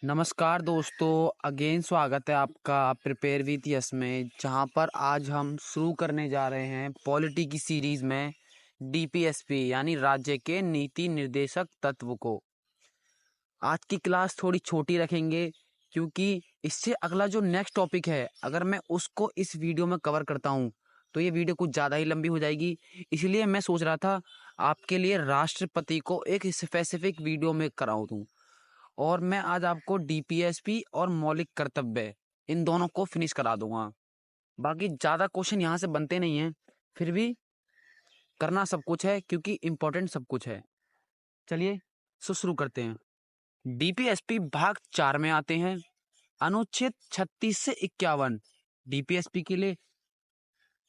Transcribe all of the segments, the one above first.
नमस्कार दोस्तों, अगेन स्वागत है आपका प्रिपेयर विथ यस में, जहां पर आज हम शुरू करने जा रहे हैं पॉलिटी की सीरीज में डीपीएसपी यानी राज्य के नीति निर्देशक तत्व को। आज की क्लास थोड़ी छोटी रखेंगे क्योंकि इससे अगला जो नेक्स्ट टॉपिक है, अगर मैं उसको इस वीडियो में कवर करता हूं तो ये वीडियो कुछ ज़्यादा ही लंबी हो जाएगी। इसलिए मैं सोच रहा था आपके लिए राष्ट्रपति को एक स्पेसिफिक वीडियो में कराऊं दूं। और मैं आज आपको डीपीएसपी और मौलिक कर्तव्य इन दोनों को फिनिश करा दूंगा। बाकी ज़्यादा क्वेश्चन यहाँ से बनते नहीं हैं, फिर भी करना सब कुछ है क्योंकि इम्पोर्टेंट सब कुछ है। चलिए शुरू करते हैं। डीपीएसपी भाग 4 में आते हैं। अनुच्छेद 36 से 51। डीपीएसपी के लिए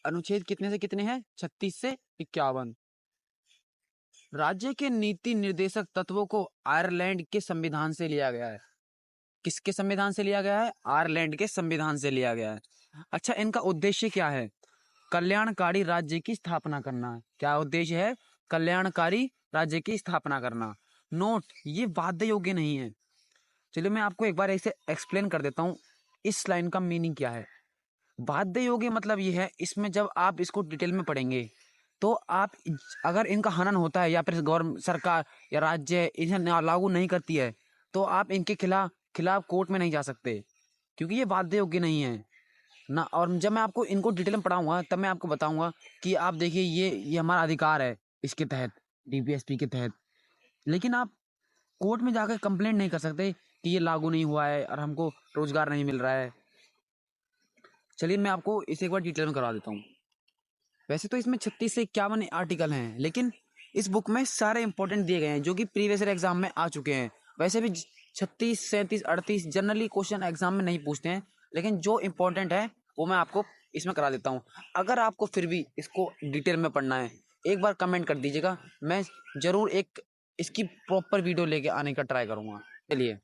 अनुच्छेद कितने से कितने हैं? 36 से 51। राज्य के नीति निर्देशक तत्वों को आयरलैंड के संविधान से लिया गया है। किसके संविधान से लिया गया है? आयरलैंड के संविधान से लिया गया है। अच्छा, इनका उद्देश्य क्या है? कल्याणकारी राज्य की स्थापना करना। क्या उद्देश्य है? कल्याणकारी राज्य की स्थापना करना। नोट, ये वाद्य योग्य नहीं है। चलिए मैं आपको एक बार ऐसे एक्सप्लेन कर देता हूँ इस लाइन का मीनिंग क्या है। वाद्य योग्य मतलब ये है, इसमें जब आप इसको डिटेल में पढ़ेंगे तो आप अगर इनका हनन होता है या फिर गवर्नमेंट सरकार या राज्य इन्हें लागू नहीं करती है तो आप इनके खिलाफ कोर्ट में नहीं जा सकते क्योंकि ये वाद्य योग्य नहीं है ना। और जब मैं आपको इनको डिटेल में पढ़ाऊंगा तब मैं आपको बताऊंगा कि आप देखिए ये हमारा अधिकार है इसके तहत, डीपीएसपी के तहत। लेकिन आप कोर्ट में जाकर कंप्लेंट नहीं कर सकते कि ये लागू नहीं हुआ है और हमको रोजगार नहीं मिल रहा है। चलिए मैं आपको इसे एक बार डिटेल में करवा देता हूँ। वैसे तो इसमें 36 से 51 आर्टिकल हैं, लेकिन इस बुक में सारे इंपॉर्टेंट दिए गए हैं जो कि प्रीवियस ईयर एग्जाम में आ चुके हैं। वैसे भी 36, 37, 38 जनरली क्वेश्चन एग्जाम में नहीं पूछते हैं, लेकिन जो इंपॉर्टेंट है वो मैं आपको इसमें करा देता हूँ। अगर आपको फिर भी इसको डिटेल में पढ़ना है, एक बार कमेंट कर दीजिएगा, मैं जरूर एक इसकी प्रॉपर वीडियो लेके आने का ट्राई करूँगा। चलिए,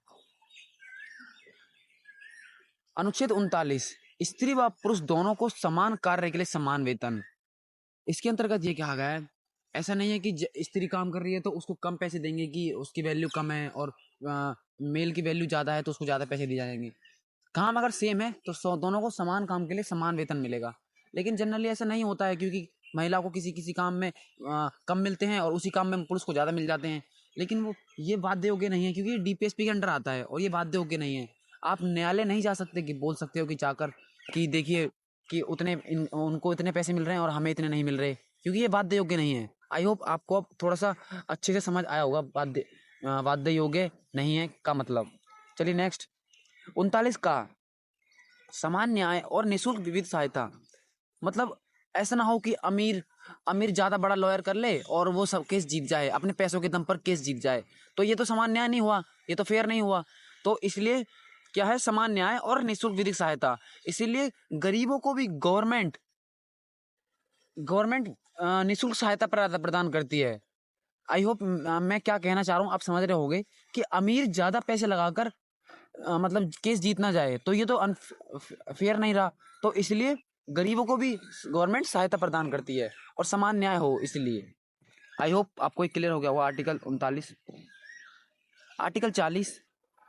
अनुच्छेद 39, स्त्री व पुरुष दोनों को समान कार्य के लिए समान वेतन। इसके अंतर्गत ये कहा गया है, ऐसा नहीं है कि स्त्री काम कर रही है तो उसको कम पैसे देंगे कि उसकी वैल्यू कम है और मेल की वैल्यू ज़्यादा है तो उसको ज़्यादा पैसे दिए जाएंगे। काम अगर सेम है तो दोनों को समान काम के लिए समान वेतन मिलेगा। लेकिन जनरली ऐसा नहीं होता है क्योंकि महिला को किसी किसी काम में कम मिलते हैं और उसी काम में पुरुष को ज़्यादा मिल जाते हैं। लेकिन वो ये वाद्य योग्य नहीं है क्योंकि डीपीएसपी के अंडर आता है और ये वाद्य योग्य नहीं है। आप न्यायालय नहीं जा सकते कि बोल सकते हो कि जाकर कि देखिए कि उनको इतने पैसे मिल रहे हैं और हमें इतने नहीं मिल रहे, क्योंकि ये वाद्य योग्य नहीं है। आई होप आपको अब थोड़ा सा अच्छे से समझ आया होगा वाद्य योग्य नहीं है का मतलब। चलिए नेक्स्ट, 39 का समान न्याय और निःशुल्क विविध सहायता। मतलब ऐसा ना हो कि अमीर अमीर ज्यादा बड़ा लॉयर कर ले और वो सब केस जीत जाए, अपने पैसों के दम पर केस जीत जाए, तो ये तो समान न्याय नहीं हुआ, ये तो फेयर नहीं हुआ। तो इसलिए क्या है, समान न्याय और निःशुल्क विधिक सहायता। इसीलिए गरीबों को भी गवर्नमेंट गवर्नमेंट निःशुल्क सहायता प्रदान करती है। आई होप मैं क्या कहना चाह रहा हूँ आप समझ रहे होंगे कि अमीर ज्यादा पैसे लगाकर मतलब केस जीत ना जाए तो ये तो फेयर नहीं रहा। तो इसलिए गरीबों को भी गवर्नमेंट सहायता प्रदान करती है और समान न्याय हो, इसलिए। आई होप आपको क्लियर हो गया हुआ आर्टिकल 39। आर्टिकल 40,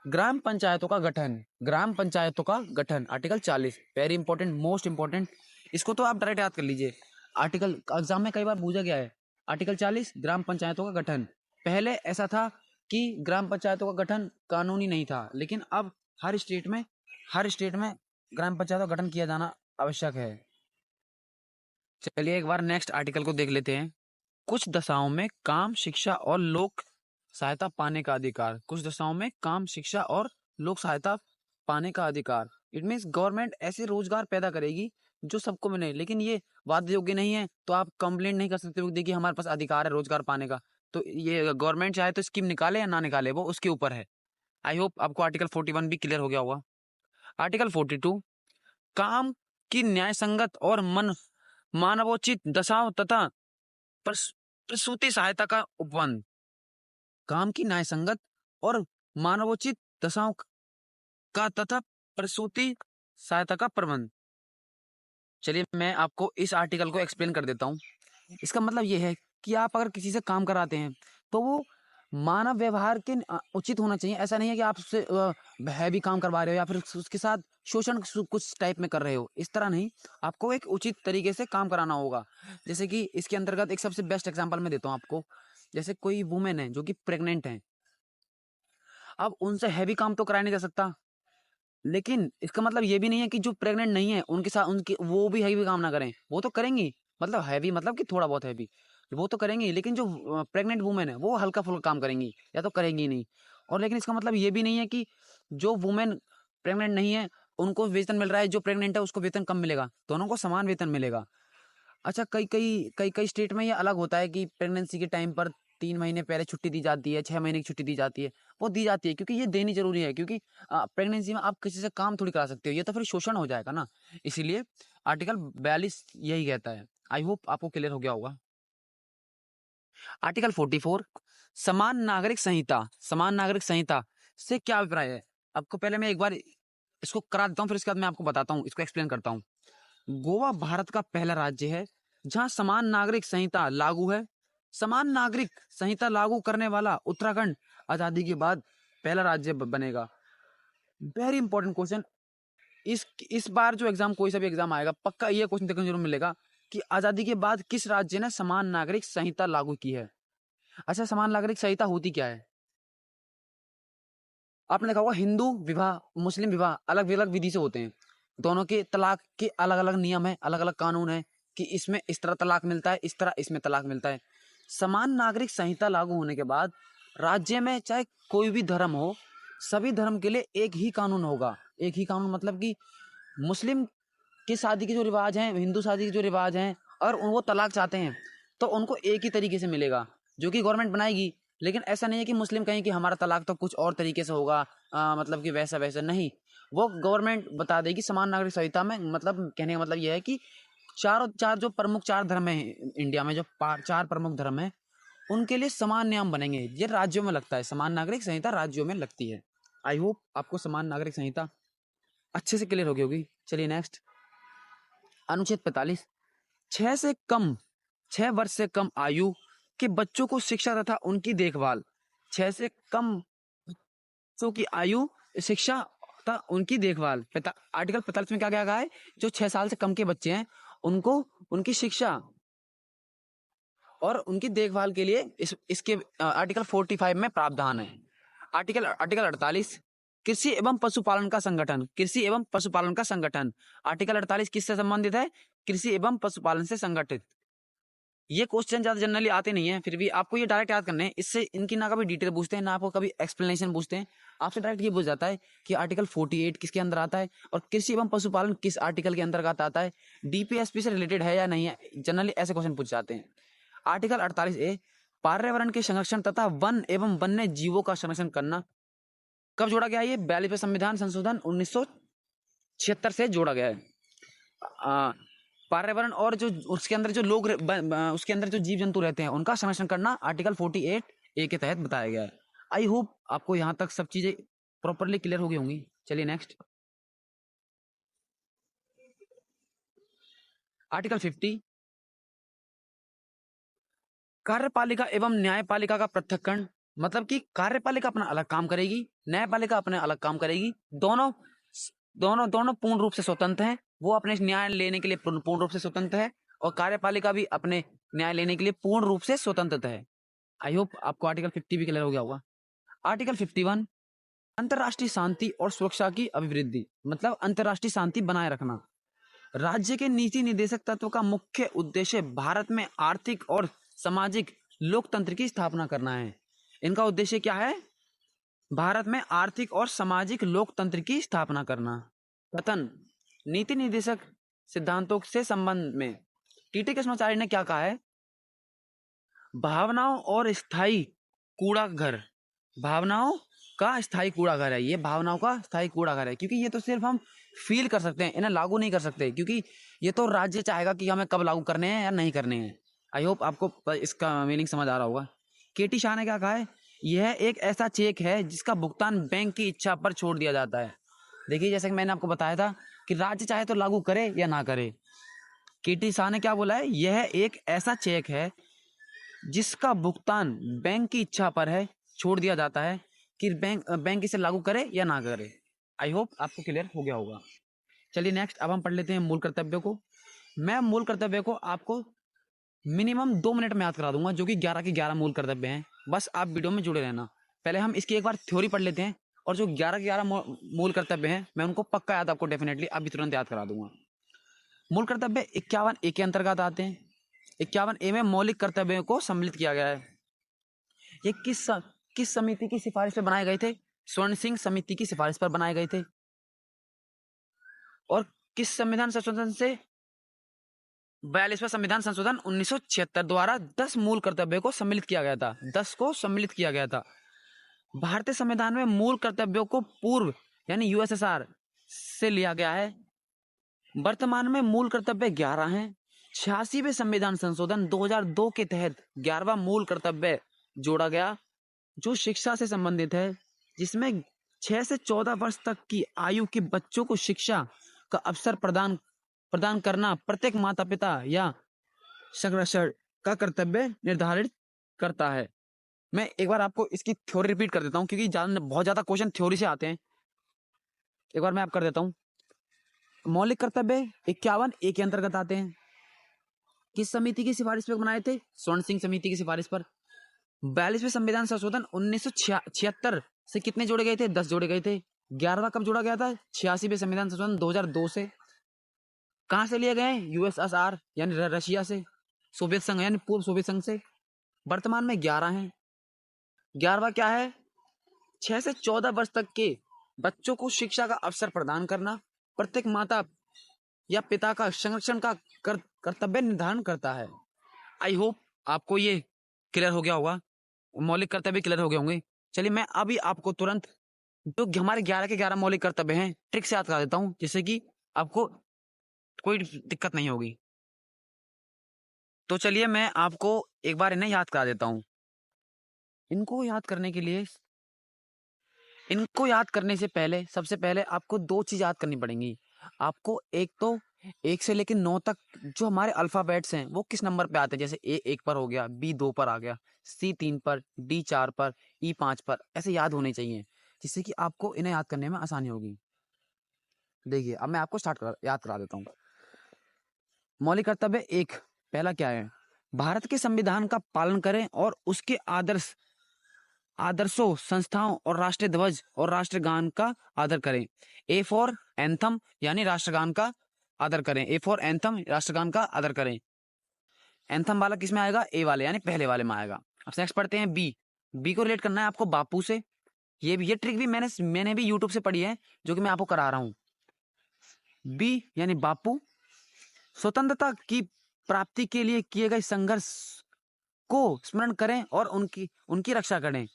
ग्राम पंचायतों का गठन। ग्राम पंचायतों का गठन, article 40 very important, most important. इसको तो आप डायरेक्ट याद कर लीजिए, आर्टिकल एग्जाम में कई बार पूछा गया है। आर्टिकल 40 ग्राम पंचायतों का गठन। पहले ऐसा था कि ग्राम पंचायतों का गठन कानूनी नहीं था, लेकिन अब हर स्टेट में ग्राम पंचायतों का गठन किया जाना आवश्यक है। चलिए एक बार नेक्स्ट आर्टिकल को देख लेते हैं। कुछ दशाओं में काम, शिक्षा और लोक सहायता पाने का अधिकार। कुछ दशाओं में काम, शिक्षा और लोक सहायता पाने का अधिकार। इट मीन्स गवर्नमेंट ऐसे रोजगार पैदा करेगी जो सबको मिले, लेकिन ये वाद्य योग्य नहीं है तो आप कंप्लेंट नहीं कर सकते हो, देखिए हमारे पास अधिकार है रोजगार पाने का। तो ये गवर्नमेंट चाहे तो स्कीम निकाले या ना निकाले, वो उसके ऊपर है। आई होप आपको आर्टिकल 41 भी क्लियर हो गया होगा। आर्टिकल 42, काम की न्याय संगत और मानवोचित दशाओं तथा प्रसूति सहायता का उपबंध। काम की न्याय संगत और मानवोचित दशाओं का तथा प्रसूति सहायता का प्रबंध। चलिए मैं आपको इस आर्टिकल को एक्सप्लेन कर देता हूँ। इसका मतलब ये है कि आप अगर किसी से काम कराते हैं तो वो मानव व्यवहार के उचित होना चाहिए। ऐसा नहीं है कि आप उससे हैवी काम करवा रहे हो या फिर उसके साथ शोषण कुछ टाइप में कर रहे हो, इस तरह नहीं। आपको एक उचित तरीके से काम कराना होगा। जैसे कि इसके अंतर्गत एक सबसे बेस्ट एग्जांपल मैं देता हूँ आपको। जैसे कोई वुमेन है जो कि प्रेग्नेंट है, अब उनसे हैवी काम तो कराया नहीं जा सकता, लेकिन इसका मतलब ये भी नहीं है कि जो प्रेग्नेंट नहीं है उनके साथ उनके वो भी हैवी काम ना करें। वो तो करेंगी, मतलब हैवी मतलब कि थोड़ा बहुत हैवी वो तो करेंगी, लेकिन जो प्रेग्नेंट वुमेन है वो हल्का फुल्का काम करेंगी या तो करेंगी नहीं। और लेकिन इसका मतलब ये भी नहीं है कि जो वुमेन प्रेग्नेंट नहीं है उनको वेतन मिल रहा है, जो प्रेग्नेंट है उसको वेतन कम मिलेगा। दोनों को समान वेतन मिलेगा। अच्छा, कई स्टेट में ये अलग होता है कि प्रेगनेंसी के टाइम पर 3 महीने पहले छुट्टी दी जाती है, 6 महीने की छुट्टी दी जाती है। वो दी जाती है क्योंकि ये देनी जरूरी है, क्योंकि प्रेगनेंसी में आप किसी से काम थोड़ी करा सकते हो, ये तो फिर शोषण हो जाएगा ना। इसीलिए आर्टिकल 42 यही कहता है। आई होप आपको क्लियर हो गया होगा। आर्टिकल 44 समान नागरिक संहिता। समान नागरिक संहिता से क्या अभिप्राय है? आपको पहले मैं एक बार इसको करा देता हूँ, फिर उसके बाद मैं आपको बताता हूँ, इसको एक्सप्लेन करता हूँ। गोवा भारत का पहला राज्य है जहां समान नागरिक संहिता लागू है। समान नागरिक संहिता लागू करने वाला उत्तराखंड आजादी के बाद पहला राज्य बनेगा। Very important question. इस बार जो एग्जाम, कोई सा भी एग्जाम आएगा, पक्का ये क्वेश्चन देखने जरूर मिलेगा कि आजादी के बाद किस राज्य ने समान नागरिक संहिता लागू की है। अच्छा, समान नागरिक संहिता होती क्या है? आपने देखा होगा हिंदू विवाह मुस्लिम विवाह अलग अलग विधि से होते हैं। दोनों के तलाक के अलग अलग नियम है, अलग अलग कानून है कि इसमें इस तरह तलाक मिलता है, इस तरह इसमें तलाक मिलता है। समान नागरिक संहिता लागू होने के बाद राज्य में चाहे कोई भी धर्म हो, सभी धर्म के लिए एक ही कानून होगा। एक ही कानून मतलब कि मुस्लिम की शादी के जो रिवाज हैं, हिंदू शादी के जो रिवाज हैं, और वो तलाक चाहते हैं तो उनको एक ही तरीके से मिलेगा जो कि गवर्नमेंट बनाएगी। लेकिन ऐसा नहीं है कि मुस्लिम कहें कि हमारा तलाक तो कुछ और तरीके से होगा, मतलब कि वैसा वैसा नहीं। वो गवर्नमेंट बता देगी समान नागरिक संहिता में। मतलब कहने का मतलब यह है कि चार जो प्रमुख चार धर्म है इंडिया में, जो चार प्रमुख धर्म है, उनके लिए समान नियम बनेंगे। ये राज्यों में लगता है, समान नागरिक संहिता राज्यों में लगती है। आई होप आपको समान नागरिक संहिता अच्छे से क्लियर हो गई होगी। चलिए नेक्स्ट, अनुच्छेद 45 छह वर्ष से कम आयु के बच्चों को शिक्षा तथा उनकी देखभाल। 6 से कम बच्चों की आयु, शिक्षा तथा उनकी देखभाल। आर्टिकल 45 में क्या क्या कहा है? जो 6 साल से कम के बच्चे हैं उनको उनकी शिक्षा और उनकी देखभाल के लिए इसके आर्टिकल 45 में प्रावधान है। आर्टिकल 48 कृषि एवं पशुपालन का संगठन। कृषि एवं पशुपालन का संगठन। आर्टिकल 48 किससे संबंधित है? कृषि एवं पशुपालन से संगठित। ये क्वेश्चन ज्यादा जनरली आते नहीं है, फिर भी आपको ये डायरेक्ट याद करने हैं। इससे इनकी ना कभी डिटेल पूछते हैं ना आपको कभी एक्सप्लेनेशन पूछते हैं। आपसे डायरेक्ट ये पूछ जाता है कि आर्टिकल 48 किसके अंदर आता है और कृषि एवं पशुपालन किस आर्टिकल के अंतर्गत आता है, डीपीएसपी से रिलेटेड है या नहीं है। जनरली ऐसे क्वेश्चन पूछ जाते हैं। आर्टिकल 48A पर्यावरण के संरक्षण तथा वन एवं वन्य जीवों का संरक्षण करना। कब जोड़ा गया? ये 42वें संविधान संशोधन 1976 से जोड़ा गया है। पर्यावरण और जो उसके अंदर जो लोग उसके अंदर जो जीव जंतु रहते हैं उनका संरक्षण करना आर्टिकल 48A के तहत बताया गया है। आई होप आपको यहाँ तक सब चीजें प्रॉपरली क्लियर हो गई होंगी। चलिए नेक्स्ट, आर्टिकल 50 कार्यपालिका एवं न्यायपालिका का पृथक्करण। मतलब कि कार्यपालिका अपना अलग काम करेगी, न्यायपालिका अपने अलग काम करेगी। दोनों दोनों दोनों पूर्ण रूप से स्वतंत्र हैं। वो अपने न्याय लेने के लिए पूर्ण रूप से स्वतंत्र है और कार्यपालिका भी अपने न्याय लेने के लिए पूर्ण रूप से स्वतंत्र है। आई होप आपको आर्टिकल 50 भी क्लियर हो गया होगा। आर्टिकल 51 अंतरराष्ट्रीय शांति और सुरक्षा की अभिवृद्धि। मतलब अंतरराष्ट्रीय शांति बनाए रखना। राज्य के नीति निर्देशक तत्व का मुख्य उद्देश्य भारत में आर्थिक और सामाजिक लोकतंत्र की स्थापना करना है। इनका उद्देश्य क्या है? भारत में आर्थिक और सामाजिक लोकतंत्र की स्थापना करना। कथन नीति निर्देशक सिद्धांतों से संबंध में टीटी कृष्णाचार्य ने क्या कहा है? भावनाओं और स्थायी कूड़ा घर। भावनाओं का स्थायी कूड़ा घर है ये, भावनाओं का स्थायी कूड़ा घर है, क्योंकि ये तो सिर्फ हम फील कर सकते हैं, इन्हें लागू नहीं कर सकते, क्योंकि ये तो राज्य चाहेगा कि हमें कब लागू करने हैं या नहीं करने हैं। आई होप आपको इसका मीनिंग समझ आ रहा होगा। केटी शाह ने क्या कहा है? यह एक ऐसा चेक है जिसका भुगतान बैंक की इच्छा पर छोड़ दिया जाता है। देखिए, जैसे कि मैंने आपको बताया था कि राज्य चाहे तो लागू करे या ना करे। केटी शाह ने क्या बोला है? यह एक ऐसा चेक है जिसका भुगतान बैंक की इच्छा पर है, छोड़ दिया जाता है कि बैंक इसे लागू करे या ना करे। आई होप आपको क्लियर हो गया होगा। चलिए नेक्स्ट अब हम पढ़ लेते हैं मूल कर्तव्य को। मैं मूल कर्तव्य को आपको मिनिमम 2 मिनट में याद करा दूंगा, जो कि 11 के 11 मूल कर्तव्य हैं। बस आप वीडियो में जुड़े रहना। पहले हम इसकी एक बार थ्योरी पढ़ लेते हैं, और जो 11 के 11 मूल कर्तव्य हैं मैं उनको पक्का याद आपको डेफिनेटली अभी तुरंत याद करा दूंगा। मूल कर्तव्य 51A के अंतर्गत आते हैं। 51A में मौलिक कर्तव्यों को सम्मिलित किया गया है। ये किस समिति की सिफारिश पर बनाए गए थे? स्वर्ण सिंह समिति की सिफारिश पर बनाए गए थे। और किस संविधान संशोधन से? 42वां संविधान संशोधन 1976 द्वारा 10 मूल कर्तव्यों को सम्मिलित किया गया था। 10 को सम्मिलित किया गया था। भारतीय संविधान में मूल कर्तव्यों को पूर्व यानी यूएसएसआर से लिया गया है। वर्तमान में मूल कर्तव्य 11 हैं। 86वें संविधान संशोधन 2002 के तहत 11वां मूल कर्तव्य जोड़ा गया, जो शिक्षा से संबंधित है, जिसमें 6 से 14 वर्ष तक की आयु के बच्चों को शिक्षा का अवसर प्रदान करना प्रत्येक माता पिता या संरक्षण का कर्तव्य निर्धारित करता है। मैं एक बार आपको इसकी थ्योरी रिपीट कर देता हूँ, क्योंकि बहुत ज्यादा क्वेश्चन थ्योरी से आते हैं। एक बार मैं आप कर देता हूँ। मौलिक कर्तव्य 51A के अंतर्गत आते हैं। किस समिति की सिफारिश पर बनाए थे? स्वर्ण सिंह समिति की सिफारिश पर। 42वें संविधान संशोधन 1976 से कितने जोड़े गए थे? 10 जोड़े गए थे। 11वां कब जोड़ा गया था? 86वें संविधान संशोधन 2002 से। कहां से लिए गए? यूएसएसआर यानी रशिया से, सोवियत संघ यानी पूर्व सोवियत संघ से। वर्तमान में 11 हैं। 11वां क्या है? 6 से 14 वर्ष तक के बच्चों को शिक्षा का अवसर प्रदान करना प्रत्येक माता या पिता का संरक्षण का कर्तव्य निर्धारण करता है। आई होप आपको ये क्लियर हो गया होगा, मौलिक कर्तव्य क्लियर हो गए होंगे। चलिए मैं अभी आपको तुरंत जो हमारे 11 के 11 मौलिक कर्तव्य हैं ट्रिक से याद करा देता हूँ, जिससे कि आपको कोई दिक्कत नहीं होगी। तो चलिए मैं आपको एक बार इन्हें याद करा देता हूँ। इनको याद करने से पहले सबसे पहले आपको 2 चीज याद करनी पड़ेंगी। आपको एक तो 1 से लेकर 9 तक जो हमारे अल्फाबेट्स हैं वो किस नंबर पे आते हैं, जैसे A 1 पर हो गया, B 2 पर आ गया, C 3 पर, D 4 पर, E 5 पर, ऐसे याद होने चाहिए, जिससे कि आपको इन्हें याद करने में आसानी होगी। देखिए अब मैं आपको याद करा देता हूँ। मौलिक कर्तव्य 1 पहला क्या है? भारत के संविधान का पालन करें और उसके आदर्शों, संस्थाओं और राष्ट्रीय ध्वज और राष्ट्रगान का आदर करें। A फॉर एंथम यानी राष्ट्रगान का आदर करें। A फॉर एंथम राष्ट्रगान का आदर करें। एंथम वाला किस में आएगा? A वाले यानी पहले वाले में आएगा। अब नेक्स्ट पढ़ते हैं B। B को रिलेट करना है आपको बापू से। ये ट्रिक भी मैंने भी यूट्यूब से पढ़ी है, जो कि मैं आपको करा रहा हूँ। B यानी बापू। स्वतंत्रता की प्राप्ति के लिए किए गए संघर्ष को स्मरण करें और उनकी रक्षा करें।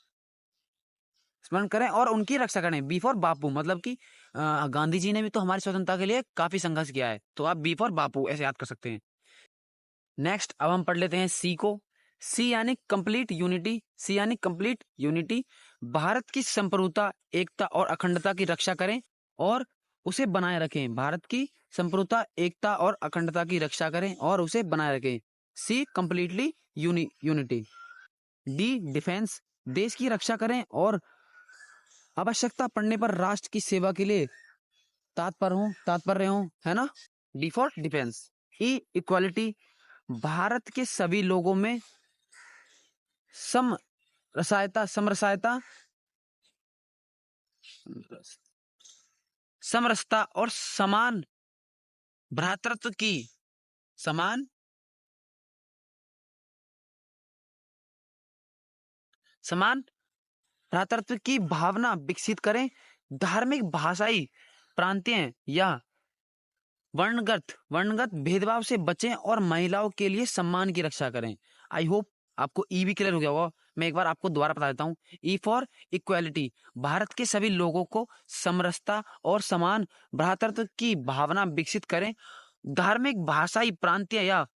बी फॉर बापू मतलब कि गांधी जी ने भी तो हमारी स्वतंत्रता के लिए काफी संघर्ष किया है, तो आप बी फॉर बापू ऐसे याद कर सकते हैं। नेक्स्ट अब हम पढ़ लेते हैं सी को। सी यानी कंप्लीट यूनिटी। भारत की संप्रभुता, एकता और अखंडता की रक्षा करें और उसे बनाए रखें। भारत की संप्रभुता, एकता और अखंडता की रक्षा करें और उसे बनाए रखें। सी कंप्लीटली यूनिटी। डी डिफेंस, देश की रक्षा करें और आवश्यकता पड़ने पर राष्ट्र की सेवा के लिए तात्पर्य हो, है ना? D for defence. E equality, Bharat के सभी लोगों में समरसता और समान भ्रातृत्व की भावना विकसित करें। धार्मिक, भाषाई, प्रांतीय या वर्णगत भेदभाव से बचें और महिलाओं के लिए सम्मान की रक्षा करें। आई होप आपको ई भी क्लियर हो गया होगा। मैं एक बार आपको दोबारा बता देता हूँ। ई फॉर इक्वालिटी, भारत के सभी लोगों को समरसता और समान भ्रातृत्व की भावना विकसित करें। धार्मिक, भाषाई, प्रांतीय या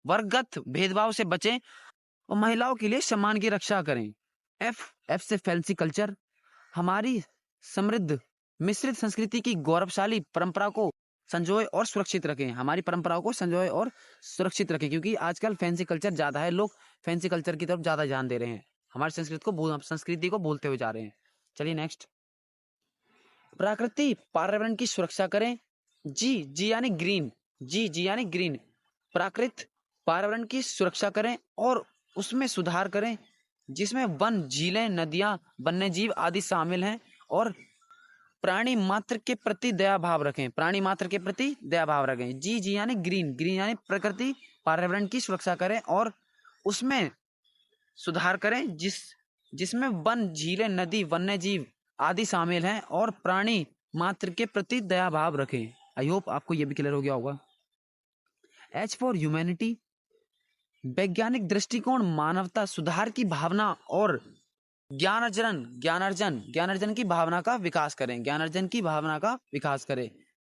वर्गगत भेदभाव से बचें और महिलाओं के लिए सम्मान की रक्षा करें। एफ से फैंसी कल्चर, हमारी समृद्ध मिश्रित संस्कृति की गौरवशाली परंपरा को संजोए और सुरक्षित रखें, हमारी परंपराओं को संजोए और सुरक्षित रखें, क्योंकि आजकल फैंसी कल्चर ज़्यादा है, लोग फैंसी कल्चर की तरफ ज़्यादा ध्यान दे रहे हैं, हमारी संस्कृति को भूलते हुए जा रहे हैं। चलिए नेक्स्ट, प्रकृति पर्यावरण की सुरक्षा करें। जी यानी ग्रीन, जी यानी ग्रीन, प्राकृत पर्यावरण की सुरक्षा करें और उसमें सुधार करें, जिसमें वन, झीलें, नदियां, वन्यजीव आदि शामिल हैं, और प्राणी मात्र के प्रति दया भाव रखें, प्राणी मात्र के प्रति दया भाव रखें। जी यानी ग्रीन, ग्रीन यानी प्रकृति पर्यावरण की सुरक्षा करें और उसमें सुधार करें, जिसमें वन, झीलें, नदी, वन्यजीव आदि शामिल हैं, और प्राणी मात्र के प्रति दया भाव रखें। आई होप आपको यह भी क्लियर हो गया होगा। एच फॉर ह्यूमैनिटी, वैज्ञानिक दृष्टिकोण, मानवता, सुधार की भावना और ज्ञानार्जन की भावना का विकास करें, ज्ञानार्जन की भावना का विकास करें।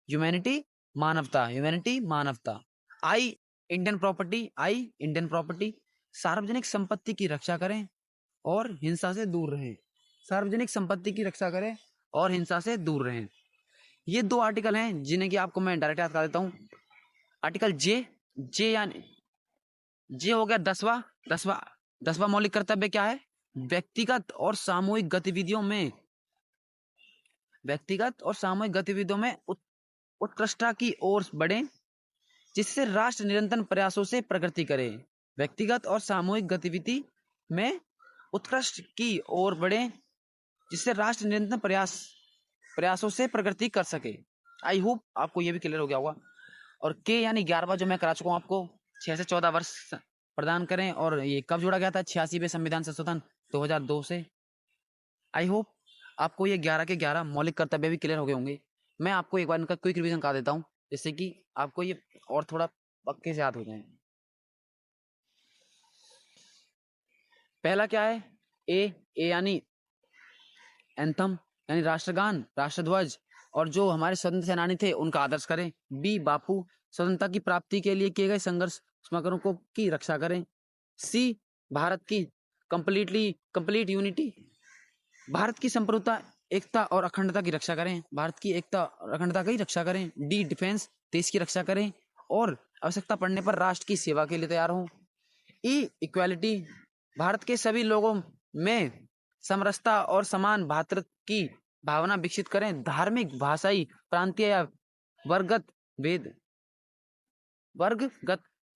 ह्यूमैनिटी मानवता। आई इंडियन प्रॉपर्टी, सार्वजनिक संपत्ति की रक्षा करें और हिंसा से दूर रहें, सार्वजनिक संपत्ति की रक्षा करें और हिंसा से दूर रहें। ये 2 आर्टिकल हैं जिन्हें कि आपको मैं डायरेक्ट याद कर देता हूँ। आर्टिकल जे यानी जे हो गया 10वां मौलिक कर्तव्य क्या है? व्यक्तिगत और सामूहिक गतिविधियों में उत्कृष्टता की ओर बढ़े, जिससे राष्ट्र निरंतर प्रयासों से प्रगति करे। व्यक्तिगत और सामूहिक गतिविधि में उत्कृष्ट की ओर बढ़े, जिससे राष्ट्र निरंतर प्रयासों से प्रगति कर सके। आई होप आपको ये भी क्लियर हो गया होगा। और के यानी 11वां जो मैं करा चुका हूँ आपको, 6 से 14 वर्ष प्रदान करें, और ये कब जोड़ा गया था? 86वें संविधान संशोधन 2002 से। आई होप आपको ये 11 के 11 मौलिक कर्तव्य भी क्लियर हो गए होंगे। मैं आपको एक बार इनका क्विक रिवीजन करा देता हूँ, जिससे कि आपको ये और थोड़ा पक्के से याद हो जाए। पहला क्या है? ए यानी एंथम यानी राष्ट्रगान, राष्ट्रध्वज, और जो हमारे स्वतंत्र सेनानी थे उनका आदर्श करें। बी बापू, स्वतंत्रता की प्राप्ति के लिए किए गए संघर्ष स्मारकों को की रक्षा करें। सी भारत की कंप्लीट यूनिटी, भारत की संप्रभुता, एकता और अखंडता की रक्षा करें, भारत की एकता और अखंडता की रक्षा करें। डी डिफेंस, देश की रक्षा करें और आवश्यकता पड़ने पर राष्ट्र की सेवा के लिए तैयार हों। ई इक्वालिटी, भारत के सभी लोगों में समरसता और समान भ्रातृत्व की भावना विकसित करें। धार्मिक, भाषाई, प्रांतीय या वर्गगत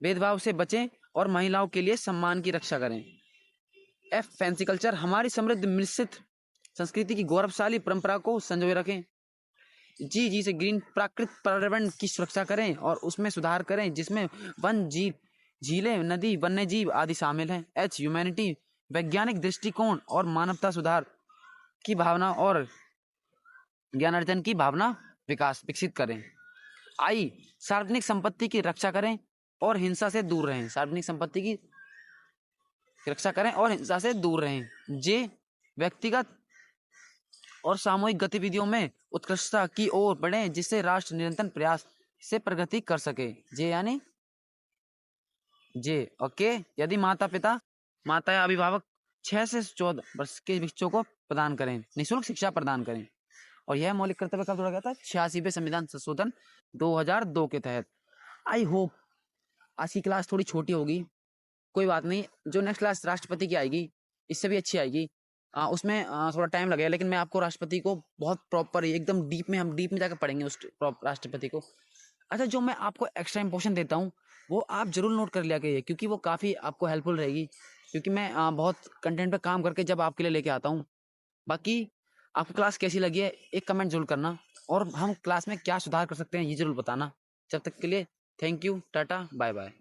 भेदभाव से बचें और महिलाओं के लिए सम्मान की रक्षा करें। एफ फैंसी कल्चर, हमारी समृद्ध मिश्रित संस्कृति की गौरवशाली परंपरा को संजोए रखें। जी से ग्रीन, प्राकृतिक पर्यावरण की सुरक्षा करें और उसमें सुधार करें, जिसमें वन, झीलें, नदी, वन्यजीव आदि शामिल हैं। एच ह्यूमैनिटी, वैज्ञानिक दृष्टिकोण और मानवता, सुधार की भावना और ज्ञानार्जन की भावना विकसित करें। आई सार्वजनिक संपत्ति की रक्षा करें और हिंसा से दूर रहें, सार्वजनिक संपत्ति की रक्षा करें और हिंसा से दूर रहें। जे व्यक्तिगत और सामूहिक गतिविधियों में उत्कृष्टता की ओर बढ़े, जिससे राष्ट्र निरंतर प्रयास से प्रगति कर सके। जे यानी जे। ओके, यदि माता या अभिभावक 6 से 14 वर्ष के बच्चों को प्रदान करें, निःशुल्क शिक्षा प्रदान करें। और यह मौलिक कर्तव्य कब जोड़ा गया था? 86वें संविधान संशोधन 2002 के तहत। आई होप आज की क्लास थोड़ी छोटी होगी, कोई बात नहीं, जो नेक्स्ट क्लास राष्ट्रपति की आएगी इससे भी अच्छी आएगी। उसमें थोड़ा टाइम लगेगा, लेकिन मैं आपको राष्ट्रपति को बहुत प्रॉपर एकदम डीप में जाकर पढ़ेंगे उस राष्ट्रपति को। अच्छा, जो मैं आपको एक्स्ट्रा इंपोर्टेंट देता हूँ वो आप जरूर नोट कर लिया करिए, क्योंकि वो काफ़ी आपको हेल्पफुल रहेगी, क्योंकि मैं बहुत कंटेंट पे काम करके जब आपके लिए लेके आता हूँ। बाकी आपको क्लास कैसी लगी है एक कमेंट जरूर करना, और हम क्लास में क्या सुधार कर सकते हैं ये जरूर बताना। जब तक के लिए thank you, tata, bye bye.